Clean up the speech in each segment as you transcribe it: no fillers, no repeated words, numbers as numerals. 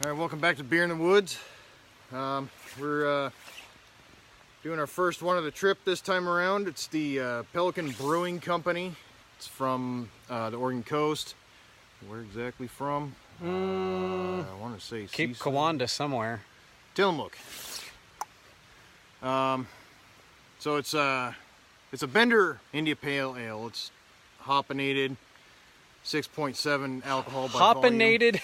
All right, welcome back to Beer in the Woods. We're doing our first one of the trip this time around. It's the Pelican Brewing Company. It's from the Oregon coast. Where exactly from? I want to say Cape Kiwanda somewhere. Tillamook. So it's a Bender India Pale Ale. It's hoppinated, 6.7 alcohol by Hoppinated?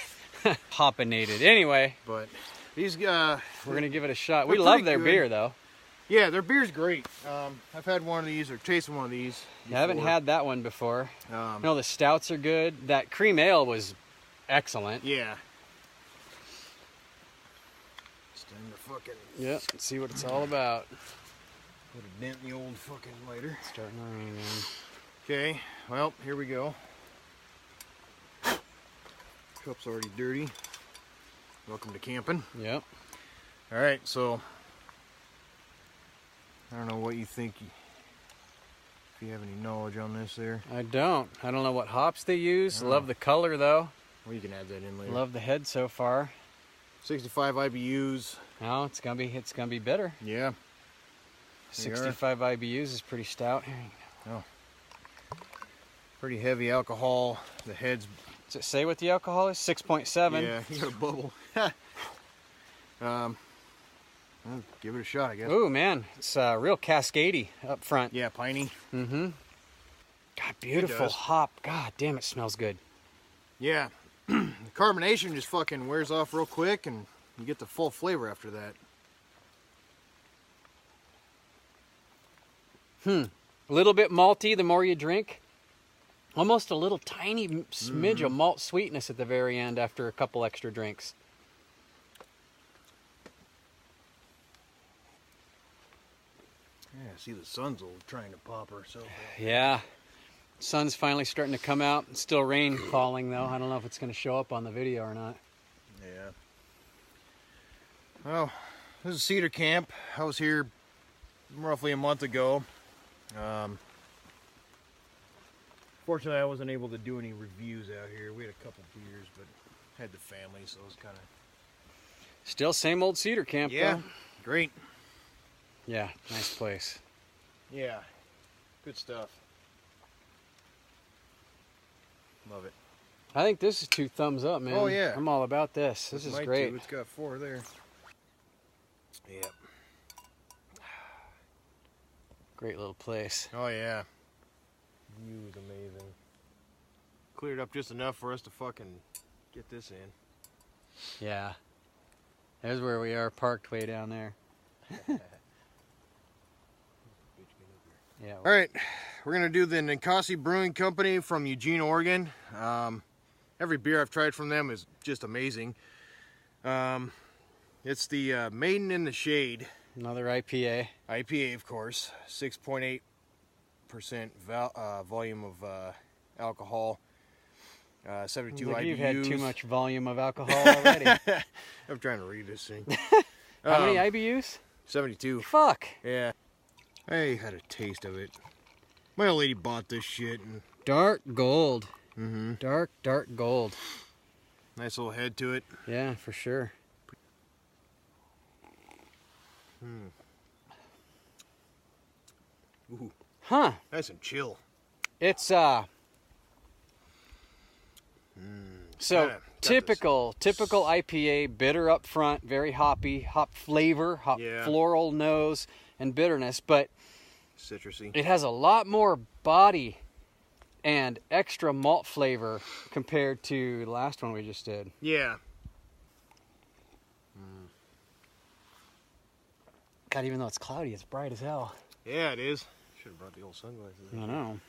Hoppinated. Anyway. But these guys... We're going to give it a shot. We love their beer, though. Yeah, their beer's great. I've had one of these, or tasted one of these before. I haven't had that one before. No, the stouts are good. That cream ale was excellent. Yeah. Stand the fucking... Yep, let's see what it's all about. Put a dent in the old fucking lighter. It's starting to rain, man. Okay, well, here we go. Cup's already dirty. Welcome to camping. Yep. All right, so I don't know what you think. If you have any knowledge on this there. I don't know what hops they use. Oh. Love the color, though. Well, you can add that in later. Love the head so far. 65 IBUs. No, it's gonna be bitter. Yeah. 65 IBUs is pretty stout. Here you go. Oh. Pretty heavy alcohol. The head's... Does it say what the alcohol is? 6.7. Yeah, you got a bubble. Well, give it a shot, I guess. Ooh, man, it's real cascadey up front. Yeah, piney. Mm-hmm. God, beautiful hop. God damn, it smells good. Yeah. The carbonation just fucking wears off real quick, and you get the full flavor after that. A little bit malty the more you drink. Almost a little tiny smidge of malt sweetness at the very end after a couple extra drinks. Yeah, see the sun's trying to pop herself. Yeah. Sun's finally starting to come out. It's still rain falling though. I don't know if it's going to show up on the video or not. Yeah. Well, this is Cedar Camp. I was here roughly a month ago. Fortunately, I wasn't able to do any reviews out here. We had a couple beers, but had the family, so it was kind of... Still same old Cedar Camp, yeah, though. Great. Yeah, nice place. Yeah, good stuff. Love it. I think this is 2 thumbs up, man. Oh, yeah. I'm all about this. This is great. It's got 4 there. Yep. Great little place. Oh, yeah. View is amazing. Cleared up just enough for us to fucking get this in. Yeah. There's where we are, parked way down there. Yeah. All right, we're gonna do the Ninkasi Brewing Company from Eugene, Oregon. Every beer I've tried from them is just amazing. It's the Maiden in the Shade. Another IPA. IPA, of course. 6.8% volume of alcohol. 72 Like IBUs. you've had too much volume of alcohol already. I'm trying to read this thing. How many IBUs? 72. Fuck. Yeah. I had a taste of it. My old lady bought this shit. And Dark gold. mm-hmm. Dark gold. Nice little head to it. Yeah, for sure. Ooh. Huh. Nice and chill. It's so typical IPA, bitter up front, very hoppy, hop flavor, hop floral nose and bitterness, but citrusy. It has a lot more body and extra malt flavor compared to the last one we just did. Yeah. God, even though it's cloudy, it's bright as hell. Yeah, it is. Should have brought the old sunglasses. I know.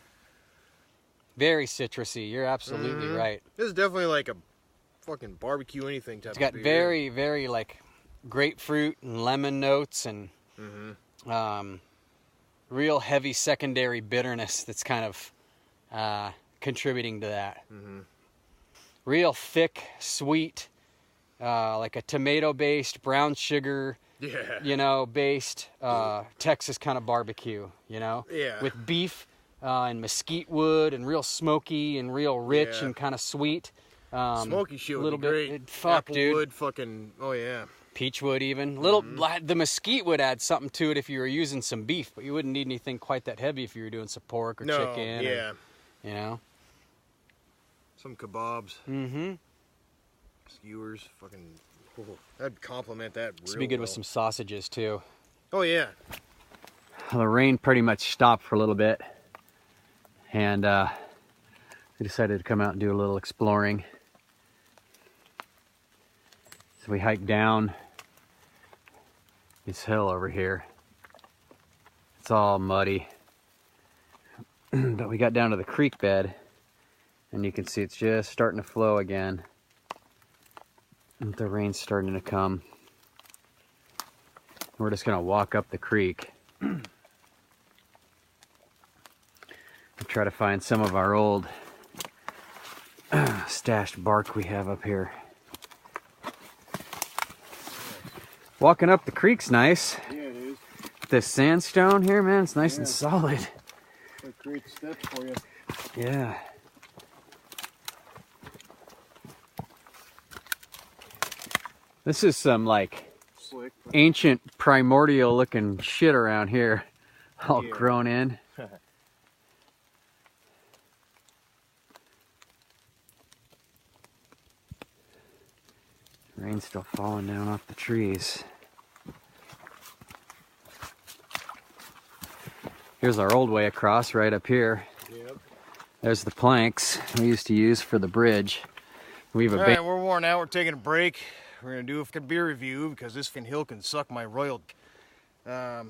Very citrusy. You're absolutely right. This is definitely like a fucking barbecue anything type of beer. It's got very, very like grapefruit and lemon notes and real heavy secondary bitterness that's kind of contributing to that. Real thick, sweet, like a tomato-based, brown sugar, based Texas kind of barbecue, with beef and mesquite wood and real smoky and real rich and kind of sweet. Smoky shit would little be great. bit. Fuck, dude. Applewood, fucking, oh yeah. Peachwood even. The mesquite would add something to it if you were using some beef, but you wouldn't need anything quite that heavy if you were doing some pork or chicken. Yeah. Or, you know. Some kebabs. Mm-hmm. Skewers, fucking. Oh, that'd complement that. This would be good with some sausages too. Oh yeah. Well, the rain pretty much stopped for a little bit, and we decided to come out and do a little exploring. So we hiked down this hill over here. It's all muddy, but we got down to the creek bed, and you can see it's just starting to flow again. And the rain's starting to come. We're just gonna walk up the creek and try to find some of our old stashed bark we have up here. Walking up the creek's nice. Yeah, it is. This sandstone here, man, it's nice and solid. That creates steps for you. Yeah. This is some like Slick. ancient primordial looking shit around here, all grown in. Rain's still falling down off the trees. Here's our old way across right up here. Yep. There's the planks we used to use for the bridge. We've All right, we're worn out. We're taking a break. We're gonna do a beer review because this hill can suck my royal. This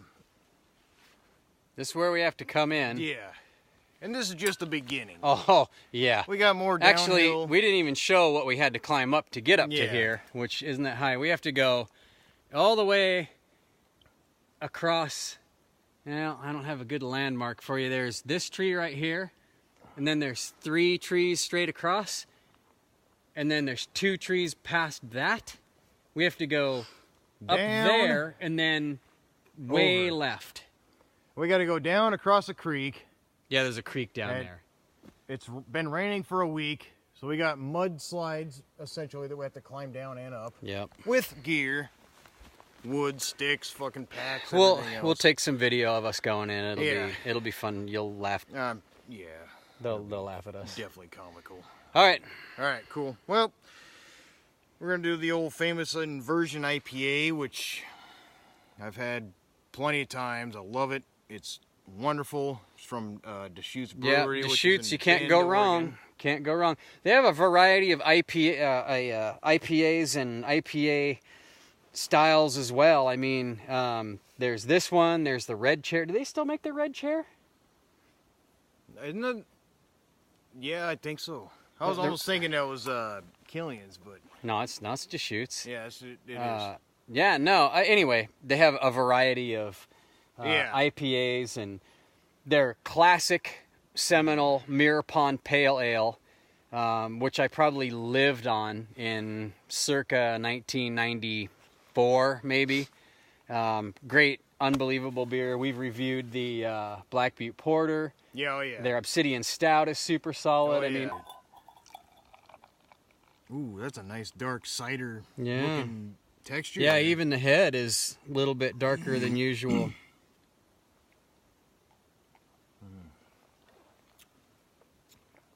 is where we have to come in. Yeah, and this is just the beginning. Oh, yeah. We got more downhill. Actually, we didn't even show what we had to climb up to get up to Yeah. here, which isn't that high. We have to go all the way across. Now, I don't have a good landmark for you. There's this tree right here, and then there's 3 trees straight across, and then there's 2 trees past that. We have to go up Down. there and then way Over. left. We got to go down across a creek. Yeah, there's a creek down Right. there. It's been raining for a week, so we got mudslides essentially that we have to climb down and up Yep. with gear, wood, sticks, fucking packs. We'll everything else. we'll take some video of us going in. Yeah. It'll be fun. You'll laugh. Yeah, They'll laugh at us. definitely comical. All right. All right, cool. Well, we're gonna do the old famous inversion IPA, which I've had plenty of times. I love it. It's wonderful. It's from Deschutes Yeah, Brewery. which is Deschutes. in You can't Bend, go Oregon. wrong. Can't go wrong. They have a variety of IPAs and IPA styles as well. I mean, there's this one. There's the red chair. Do they still make the red chair? Isn't it? Yeah, I think so. I was almost thinking that was Killian's, but No, it's Deschutes. yeah, it is. Yeah, no. Anyway, they have a variety of Yeah. IPAs, and their classic seminal Mirror Pond Pale Ale, which I probably lived on in circa 1994, maybe. Great, unbelievable beer. We've reviewed the Black Butte Porter. Yeah, oh yeah. Their Obsidian Stout is super solid. Oh, I mean, yeah. Ooh, that's a nice dark cider Yeah. looking texture. yeah, there. even the head is a little bit darker than usual.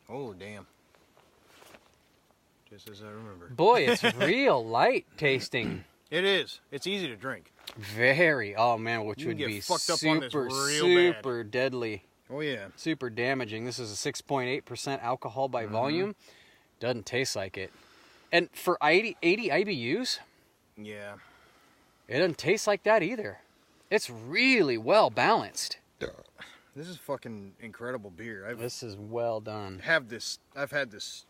Oh, damn. Just as I remember. Boy, it's real light tasting. It is. It's easy to drink. Very. Oh man, which You would can be get fucked up on this super, real bad. super deadly, Oh, yeah. super damaging. This is a 6.8% alcohol by volume. Doesn't taste like it. And for 80 IBUs, Yeah. it doesn't taste like that either. It's really well balanced. This is fucking incredible beer. This is well done. I've had this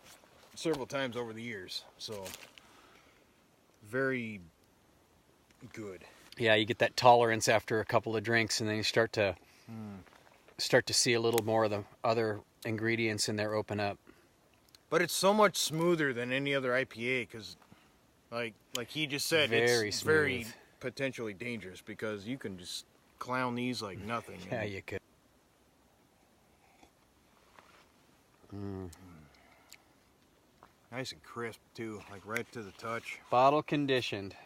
several times over the years, so very good. Yeah, you get that tolerance after a couple of drinks, and then you start to see a little more of the other ingredients in there open up. But it's so much smoother than any other IPA because, like he just said, Very it's very smooth. potentially dangerous because you can just clown these like nothing. Yeah, and you could. Nice and crisp too, like right to the touch. Bottle conditioned.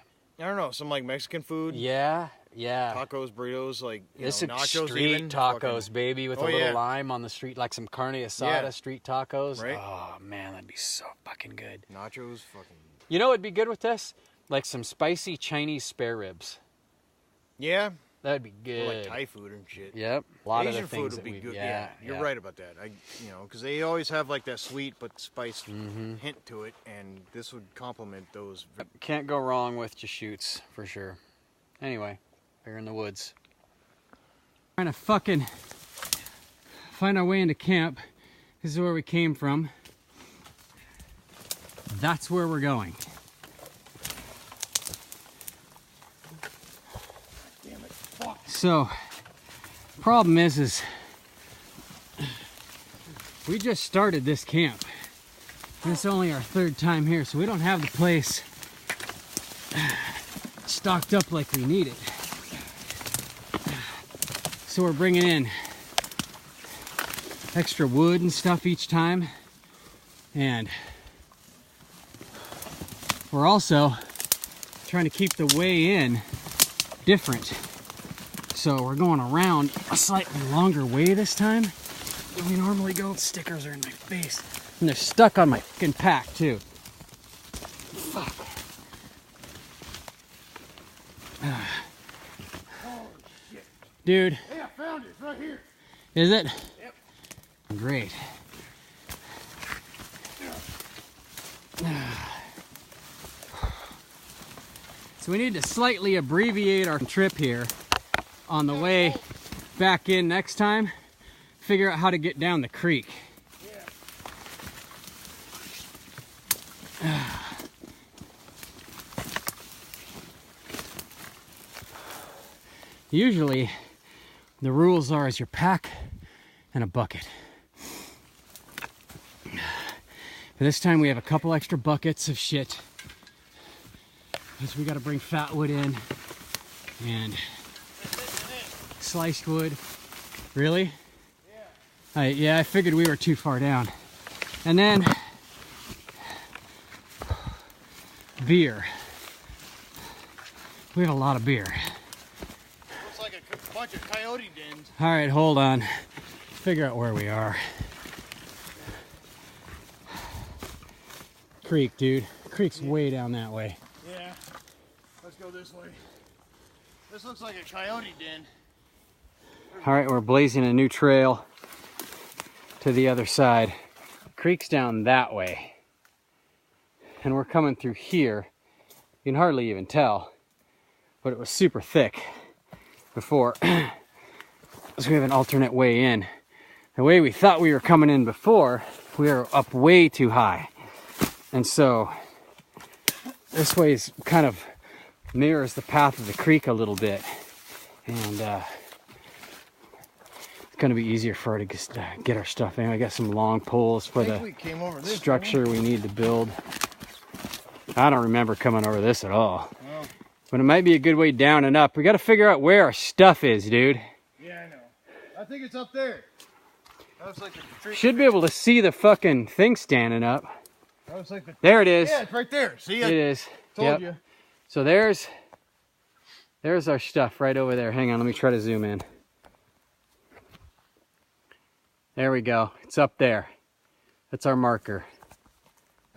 I don't know, some like Mexican food. Yeah, yeah. Tacos, burritos, like This is nachos street even. tacos, Fucking, baby, with a little lime on the street, like some carne asada street tacos. Right? Oh man, that'd be so fucking good. Nachos, fucking. You know what'd be good with this? Like some spicy Chinese spare ribs. Yeah. That'd be Or good. like Thai food and shit. Yep. A lot Asian of the things food would that be we good. yeah, You're right about that. Because they always have like that sweet but spice hint to it, and this would complement those. Can't go wrong with Deschutes for sure. Anyway, we're in the woods. Trying to fucking find our way into camp. This is where we came from. That's where we're going. Damn it! Fuck. So, problem is we just started this camp. And it's only our third time here, so we don't have the place stocked up like we need it. So we're bringing in extra wood and stuff each time, and we're also trying to keep the way in different. So we're going around a slightly longer way this time than we normally go. Stickers are in my face, and they're stuck on my fucking pack too. Fuck. Dude. Hey, I found it. It's right here. Is it? Yep. Great. So we need to slightly abbreviate our trip here on the way back in next time. Figure out how to get down the creek. Usually the rules are is your pack and a bucket. But this time we have a couple extra buckets of shit because we got to bring fat wood in and sliced wood. Really? Yeah. I figured we were too far down. And then beer. We have a lot of beer. Looks like a bunch of coyote dens. All right, hold on. Figure out where we are. Creek, dude. Creek's way down that way. Yeah. Let's go this way. This looks like a coyote den. All right, we're blazing a new trail to the other side. Creek's down that way. And we're coming through here. You can hardly even tell, but it was super thick before. So we have an alternate way in. The way we thought we were coming in before, we were up way too high. And so this way is kind of mirrors the path of the creek a little bit. And it's going to be easier for her to get our stuff in. I got some long poles for the structure we need to build. I don't remember coming over this at all. Oh. But it might be a good way down and up. We got to figure out where our stuff is, dude. Yeah, I know. I think it's up there. That looks like the tree. Should be able to see the fucking thing standing up. That looks like the... There it is. Yeah, it's right there. See, It is. told you. So there's our stuff right over there. Hang on, let me try to zoom in. There we go. It's up there. That's our marker.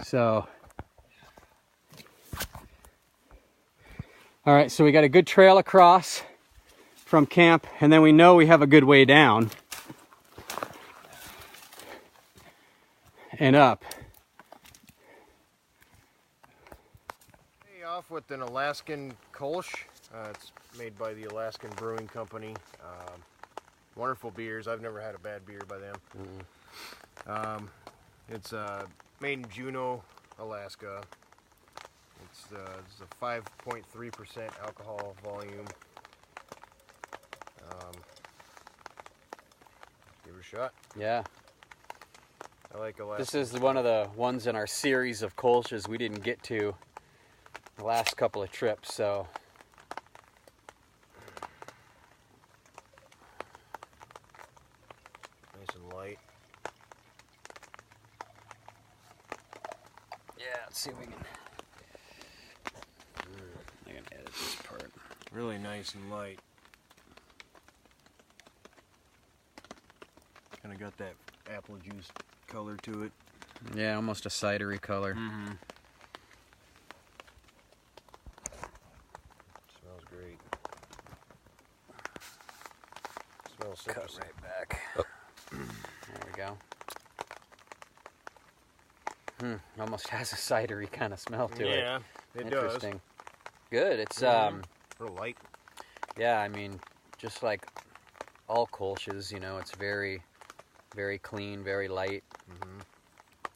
So, all right, so we got a good trail across from camp, and then we know we have a good way down and up. Off with an Alaskan Kolsch. It's made by the Alaskan Brewing Company. Wonderful beers. I've never had a bad beer by them. It's made in Juneau, Alaska. It's a 5.3% alcohol volume. Give it a shot. Yeah. I like Alaska. This is one of the ones in our series of Kolsch's we didn't get to the last couple of trips, so nice and light. Yeah, let's see if we can. I'm gonna edit this part. Really nice and light. Kind of got that apple juice color to it. Yeah, almost a cidery color. Mm-hmm. Smells great. Smells Cut citrusy. right back. There we go. Almost has a cidery kind of smell to it. Yeah, it Interesting. does. Good. It's Real light. yeah, I mean, just like all Kolsch's, you know, it's very, very clean, very light.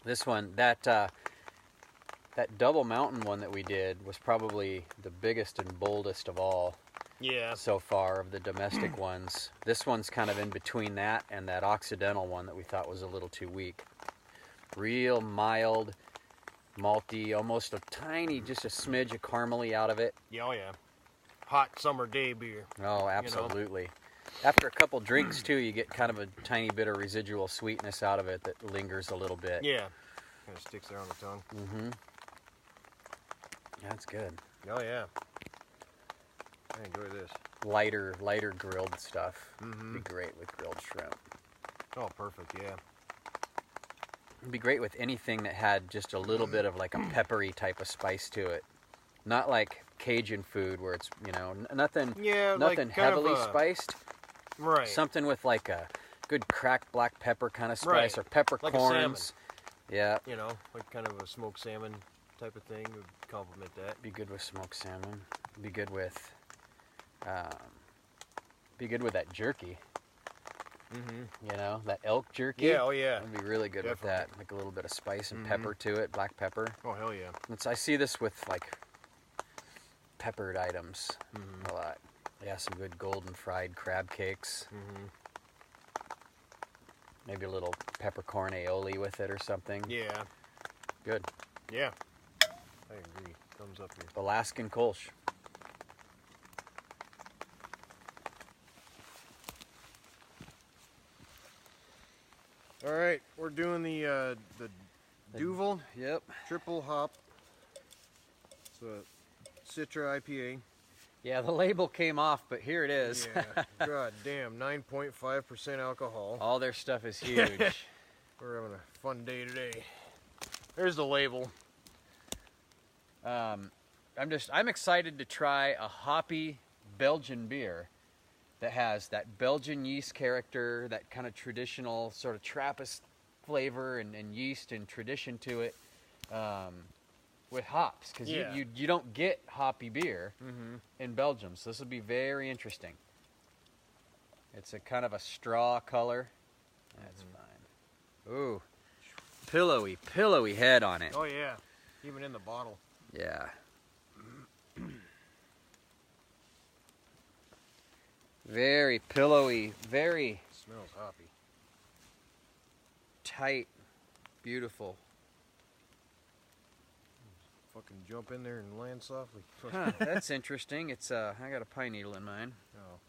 This one, that double mountain one that we did was probably the biggest and boldest of all Yeah. so far of the domestic ones. This one's kind of in between that and that Occidental one that we thought was a little too weak. Real mild, malty, almost a tiny, just a smidge of caramely out of it. Yeah, oh yeah. Hot summer day beer. Oh, absolutely. After a couple drinks, too, you get kind of a tiny bit of residual sweetness out of it that lingers a little bit. Yeah. Kind of sticks there on the tongue. Mm-hmm. That's good. Oh yeah. I enjoy this. Lighter grilled stuff. Be great with grilled shrimp. Oh, perfect, yeah. It'd be great with anything that had just a little bit of like a peppery type of spice to it. Not like Cajun food where it's, you know, nothing like heavily spiced. Right. Something with like a good cracked black pepper kind of spice, Right. or peppercorns. Like a salmon. Yeah. You know, like kind of a smoked salmon type of thing would complement that. Be good with smoked salmon. Be good with that jerky. You know, that elk jerky. Yeah, oh yeah. It'd be really good with that. Like a little bit of spice and pepper to it, black pepper. Oh, hell yeah. I see this with like peppered items a lot. Yeah, some good golden fried crab cakes. Maybe a little peppercorn aioli with it or something. Yeah. Good. Yeah. I agree. Thumbs up here. Alaskan Kolsch. All right, we're doing the Duvel Yep. triple hop. It's a Citra IPA. Yeah, the label came off, but here it is. Yeah. God damn, 9.5% alcohol. All their stuff is huge. We're having a fun day today. There's the label. I'm excited to try a hoppy Belgian beer that has that Belgian yeast character, that kind of traditional sort of Trappist flavor and yeast and tradition to it, with hops, because you don't get hoppy beer in Belgium, so this will be very interesting. It's a kind of a straw color. That's fine. Ooh, pillowy head on it. Oh yeah, even in the bottle. Yeah. Very pillowy, very Smells hoppy. tight, beautiful. Fucking jump in there and land softly. Huh, that's interesting. It's I got a pine needle in mine. Oh.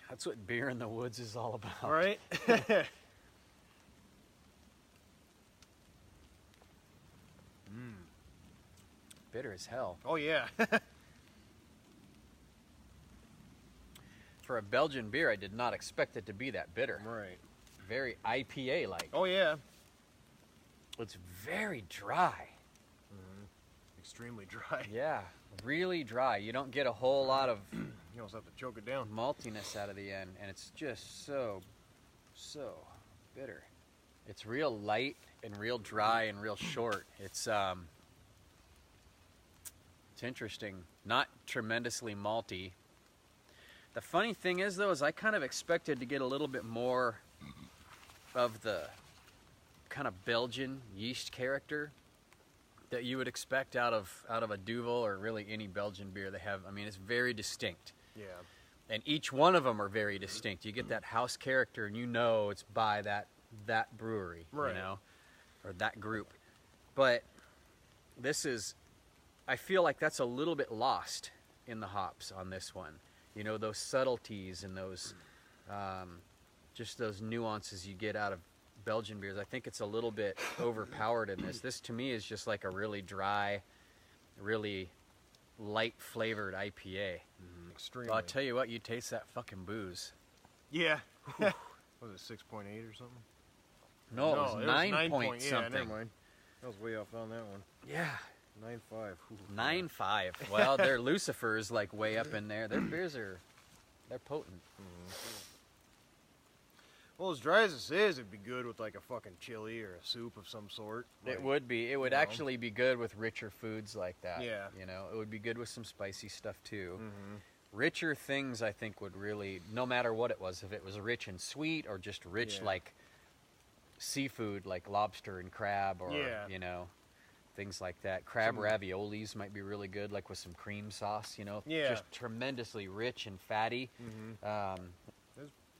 That's what beer in the woods is all about. All right. Bitter as hell. Oh yeah. For a Belgian beer, I did not expect it to be that bitter. Right. Very IPA-like. Oh yeah. It's very dry. Extremely dry. Yeah, really dry. You don't get a whole lot of You almost have to choke it down. maltiness out of the end, and it's just so bitter. It's real light and real dry and real short. It's interesting. Not tremendously malty. The funny thing is, though, is I kind of expected to get a little bit more of the kind of Belgian yeast character that you would expect out of a Duvel or really any Belgian beer they have. I mean, it's very distinct. Yeah. And each one of them are very distinct. You get that house character, and you know it's by that brewery, Right. you know, or that group. But this is, I feel like that's a little bit lost in the hops on this one. You know, those subtleties and those, just those nuances you get out of Belgian beers. I think it's a little bit overpowered in this. This to me is just like a really dry, really light flavored IPA. Extremely. Well, I'll tell you what, you taste that fucking booze. Yeah. Was it 6.8 or something? No, it was 9 point yeah, something. never mind. I was way off on that one. Yeah. 9.5. 9.5. Well, their Lucifer's like way up in there. Their beers they're potent. Well, as dry as this is, it'd be good with like a fucking chili or a soup of some sort. Like, It would be. It would actually be good with richer foods like that. Yeah. You know, it would be good with some spicy stuff too. Richer things, I think, would really, no matter what it was, if it was rich and sweet or just rich like seafood, like lobster and crab, or you know, things like that. Crab raviolis might be really good, like with some cream sauce. You know, just tremendously rich and fatty.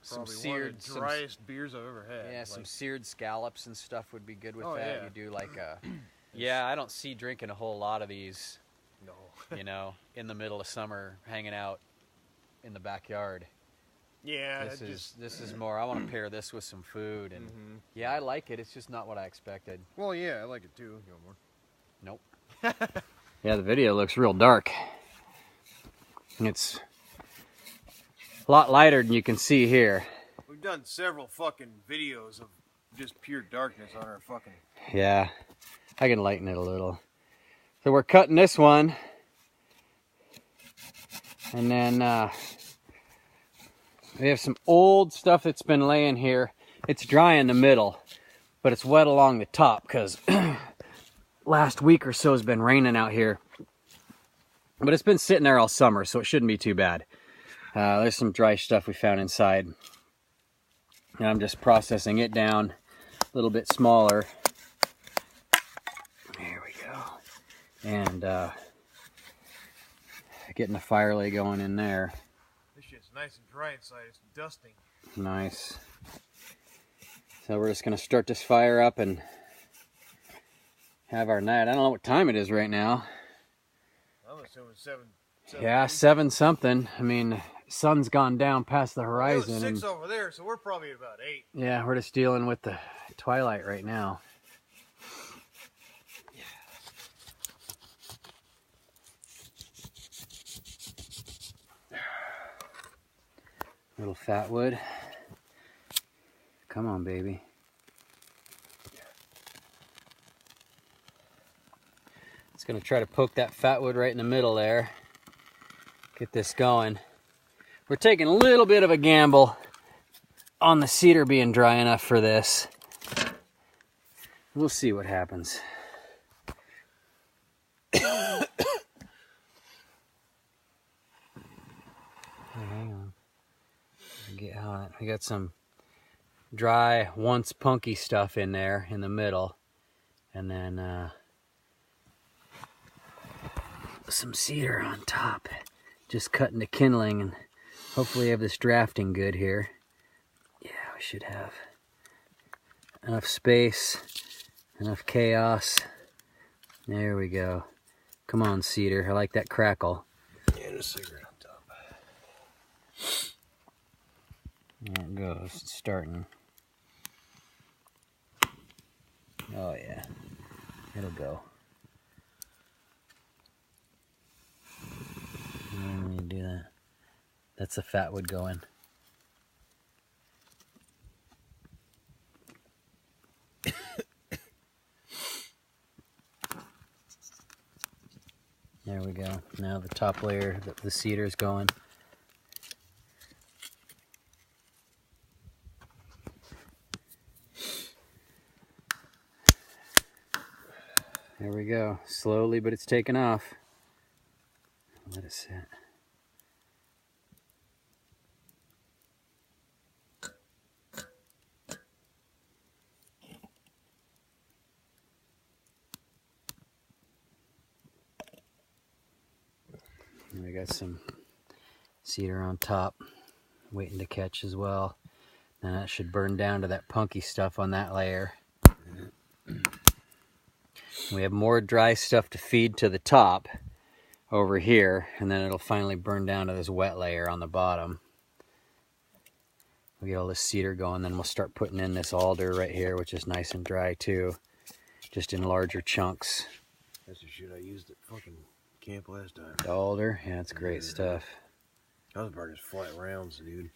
Some seared, one of the driest beers I've ever had. Yeah, like, some seared scallops and stuff would be good with that. Yeah. You do like a, yeah, I don't see drinking a whole lot of these. No. You know, in the middle of summer, hanging out in the backyard. Yeah. This is more. I want to pair this with some food, and yeah, I like it. It's just not what I expected. Well, yeah, I like it too. You want more? Nope. Yeah, the video looks real dark. It's a lot lighter than you can see here. We've done several fucking videos of just pure darkness on our fucking... Yeah, I can lighten it a little. So we're cutting this one. And then we have some old stuff that's been laying here. It's dry in the middle, but it's wet along the top because last week or so has been raining out here. But it's been sitting there all summer, so it shouldn't be too bad. There's some dry stuff we found inside. And I'm just processing it down a little bit smaller. There we go. And getting the fire lay going in there. This shit's nice and dry inside. It's dusting. Nice. So we're just going to start this fire up and have our night. I don't know what time it is right now. I'm assuming 7. Yeah, 7 something. I mean, sun's gone down past the horizon. Well, it was 6 over there, so we're probably at about 8. Yeah, we're just dealing with the twilight right now. Little fat wood. Come on, baby. It's going to try to poke that fat wood right in the middle there. Get this going. We're taking a little bit of a gamble on the cedar being dry enough for this. We'll see what happens. Hang on. Get on it. We got some dry, once punky stuff in there in the middle, and then some cedar on top. Just cutting the kindling, and hopefully have this drafting good here. Yeah, we should have enough space, enough chaos. There we go. Come on, cedar. I like that crackle. And a cigarette on top. There it goes. It's starting. Oh yeah, it'll go. Let me do that. That's the fat wood going. There we go. Now the top layer, the cedar is going. There we go. Slowly, but it's taking off. Let it sit. And we got some cedar on top, waiting to catch as well. And that should burn down to that punky stuff on that layer. We have more dry stuff to feed to the top over here, and then it'll finally burn down to this wet layer on the bottom. we get all this cedar going, then we'll start putting in this alder right here, which is nice and dry too, just in larger chunks. That's the shit I used at fucking camp last time. The alder, yeah, it's great stuff. Those burgers flat rounds, dude.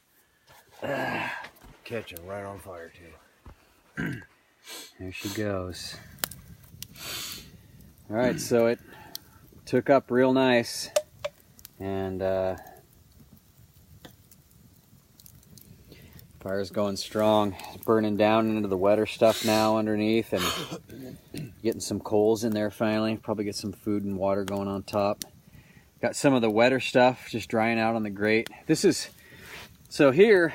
Catching right on fire too. There she goes. All right, so it took up real nice, and fire's going strong. It's burning down into the wetter stuff now underneath, and getting some coals in there finally. Probably get some food and water going on top. Got some of the wetter stuff just drying out on the grate. So here,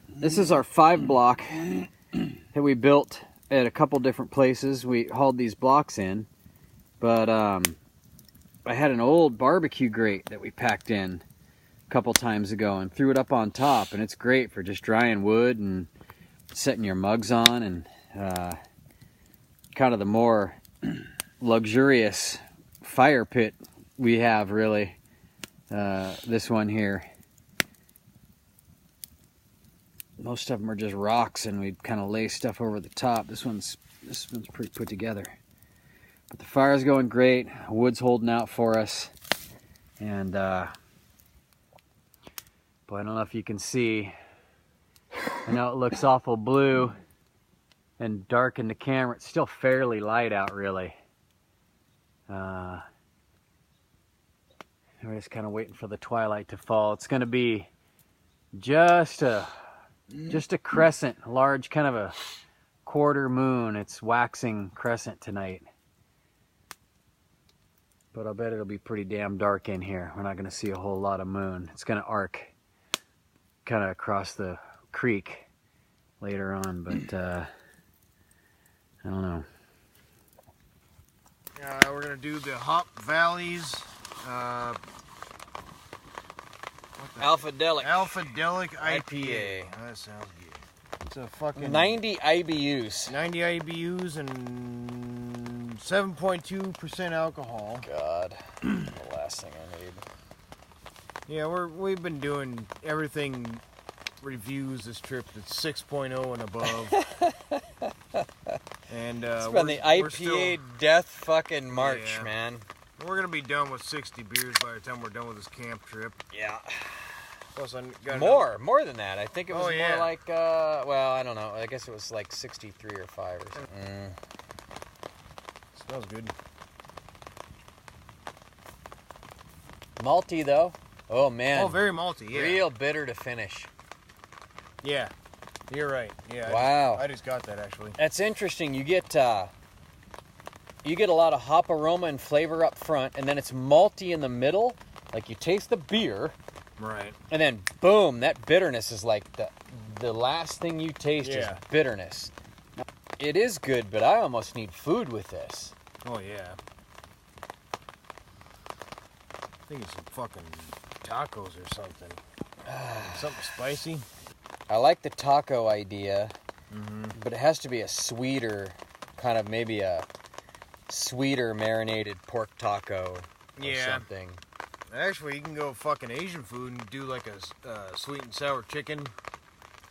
this is our 5-block that we built at a couple different places. We hauled these blocks in, but I had an old barbecue grate that we packed in a couple times ago and threw it up on top, and it's great for just drying wood and setting your mugs on, and kind of the more luxurious fire pit we have, really. This one here, most of them are just rocks, and we kind of lay stuff over the top. This one's pretty put together. But the fire's going great. Wood's holding out for us, and boy, I don't know if you can see. I know it looks awful blue and dark in the camera. It's still fairly light out, really. We're just kind of waiting for the twilight to fall. It's going to be just a crescent, a large kind of a quarter moon. It's waxing crescent tonight. But I'll bet it'll be pretty damn dark in here. We're not going to see a whole lot of moon. It's going to arc kind of across the creek later on, but I don't know. We're going to do the Hop Valleys. Alpha-delic IPA. Oh, that sounds good. It's a fucking 90 IBUs. 90 IBUs and 7.2% alcohol. God, the last thing I need. Yeah, we've been doing everything reviews this trip that's 6.0 and above. And it's been the IPA death fucking march, yeah, man. We're gonna be done with 60 beers by the time we're done with this camp trip. Yeah. Plus, I got more than that. I think it was yeah, more like, well, I don't know. I guess it was like 63 or 5 or something. Smells good. Malty though. Oh man. Oh, very malty. Yeah. Real bitter to finish. Yeah. You're right. Yeah. Wow. I just got that actually. That's interesting. You get a lot of hop aroma and flavor up front, and then it's malty in the middle. Like you taste the beer, right? And then boom, that bitterness is like the last thing you taste is bitterness. It is good, but I almost need food with this. Oh yeah. I think it's some fucking tacos or something. Something spicy. I like the taco idea, but it has to be a sweeter, kind of maybe a sweeter marinated pork taco or something. Actually, you can go fucking Asian food and do like a sweet and sour chicken,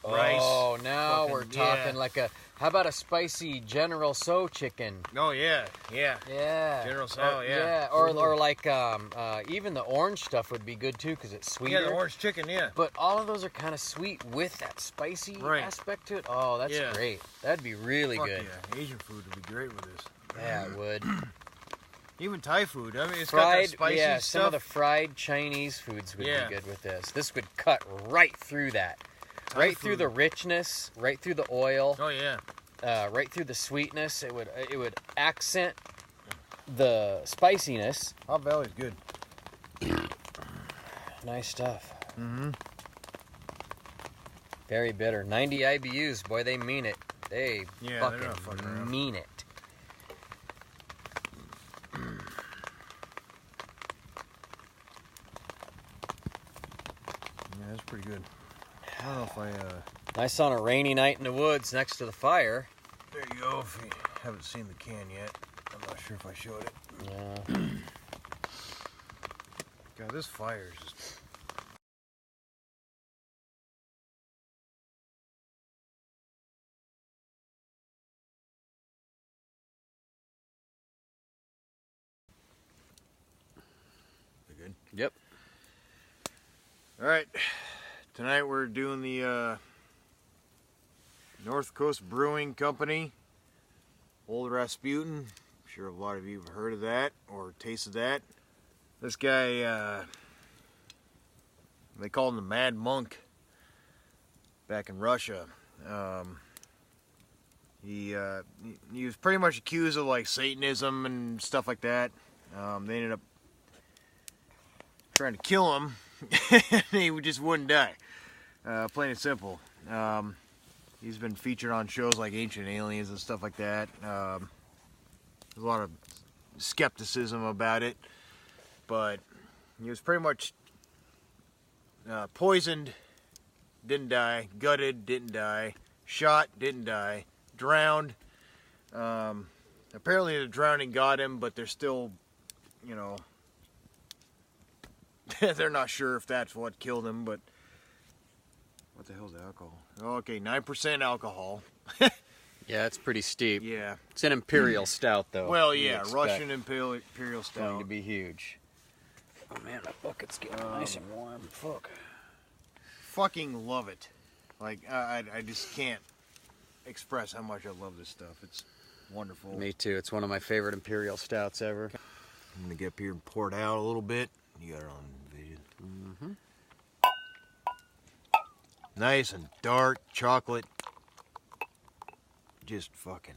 rice. Oh, now we're talking like a, how about a spicy General Tso chicken? Oh, yeah. General Tso, yeah. Or like, even the orange stuff would be good too, because it's sweeter. Yeah, the orange chicken, yeah. But all of those are kind of sweet with that spicy aspect to it. Oh, that's great. That'd be really good. Yeah, Asian food would be great with this. Yeah, it would. Even Thai food. I mean, it's fried, got that spicy stuff. Some of the fried Chinese foods would be good with this. This would cut right through that. Right through the richness, right through the oil. Oh yeah. Right through the sweetness. It would accent the spiciness. Hop Valley's good. Nice stuff. Very bitter. 90 IBUs, boy, they mean it. They fucking mean it. Yeah, that's pretty good. I don't know if I nice on a rainy night in the woods next to the fire. There you go, if you haven't seen the can yet. I'm not sure if I showed it. Yeah. God, this fire is just Yep. All right, tonight we're doing the North Coast Brewing Company, Old Rasputin. I'm sure a lot of you have heard of that or tasted that. This guy, they call him the Mad Monk back in Russia. He was pretty much accused of like Satanism and stuff like that. They ended up trying to kill him. He just wouldn't die. Plain and simple. He's been featured on shows like Ancient Aliens and stuff like that. There's a lot of skepticism about it, but he was pretty much poisoned, didn't die, gutted, didn't die, shot, didn't die, drowned. Apparently the drowning got him, but they're still, you know, they're not sure if that's what killed him, but what the hell's the alcohol? Okay, 9% alcohol. Yeah, it's pretty steep. Yeah. It's an imperial stout, though. Well, yeah, Russian imperial It's stout. going to be huge. Oh man, my bucket's getting nice and warm. Fuck. Fucking love it. Like, I just can't express how much I love this stuff. It's wonderful. Me too. It's one of my favorite imperial stouts ever. I'm going to get up here and pour it out a little bit. You got it on video. Mm-hmm. Nice and dark chocolate. Just fucking,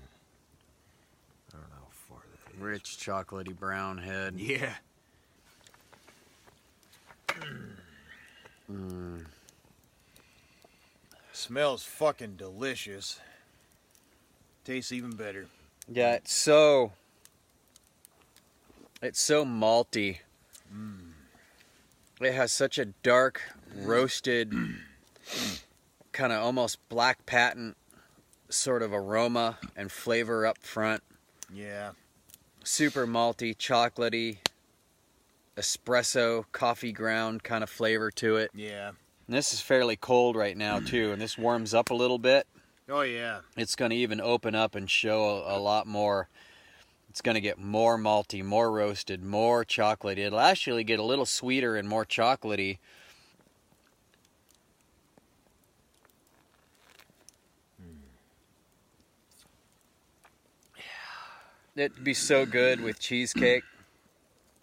I don't know how far that is. Rich, chocolatey brown head. Yeah. Smells fucking delicious. Tastes even better. Yeah, it's so malty. It has such a dark, roasted, kind of almost black patent sort of aroma and flavor up front. Yeah. Super malty, chocolatey, espresso, coffee ground kind of flavor to it. Yeah. And this is fairly cold right now too, and this warms up a little bit. Oh yeah. It's going to even open up and show a lot more. It's going to get more malty, more roasted, more chocolatey. It'll actually get a little sweeter and more chocolatey. It'd be so good with cheesecake.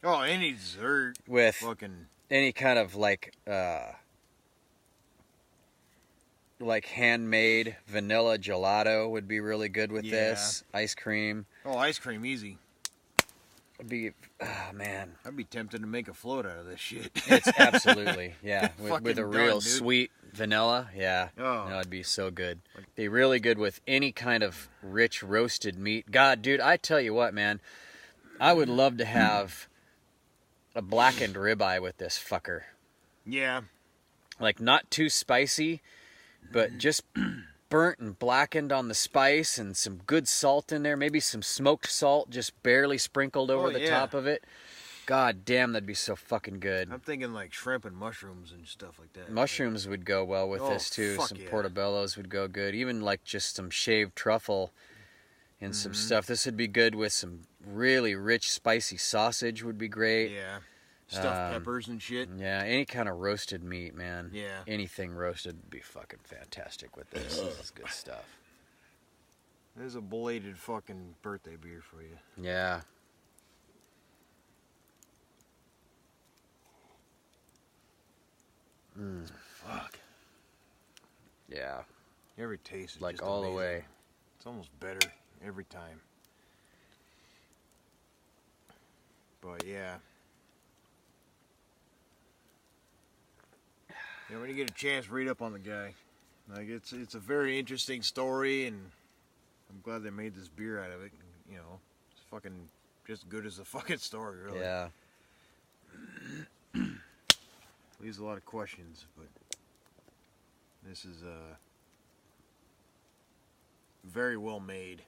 Oh, any dessert. With fucking any kind of like handmade vanilla gelato would be really good with this. Ice cream. Oh, ice cream, easy. Would be, oh man. I'd be tempted to make a float out of this shit. It's absolutely, yeah. With a Fucking real done, dude. sweet vanilla, yeah. Oh. No, it'd be so good. Be really good with any kind of rich roasted meat. God, dude, I tell you what, man. I would love to have a blackened ribeye with this fucker. Yeah. Like, not too spicy, but just burnt and blackened on the spice and some good salt in there. Maybe some smoked salt just barely sprinkled over the top of it. God damn, that'd be so fucking good. I'm thinking like shrimp and mushrooms and stuff like that. Mushrooms would go well with this too. Fuck Some yeah. portobellos would go good. Even like just some shaved truffle and some stuff. This would be good with some really rich spicy sausage would be great. Yeah. Stuffed peppers and shit. Yeah, any kind of roasted meat, man. Yeah. Anything roasted would be fucking fantastic with this. This is good stuff. There's a belated fucking birthday beer for you. Yeah. Fuck. Yeah. Every taste is Like just all the amazing. way. It's almost better every time. But yeah. Yeah, when you get a chance, read up on the guy. Like it's a very interesting story, and I'm glad they made this beer out of it. You know, it's fucking just good as the fucking story, really. Yeah. Leaves a lot of questions, but this is very well made.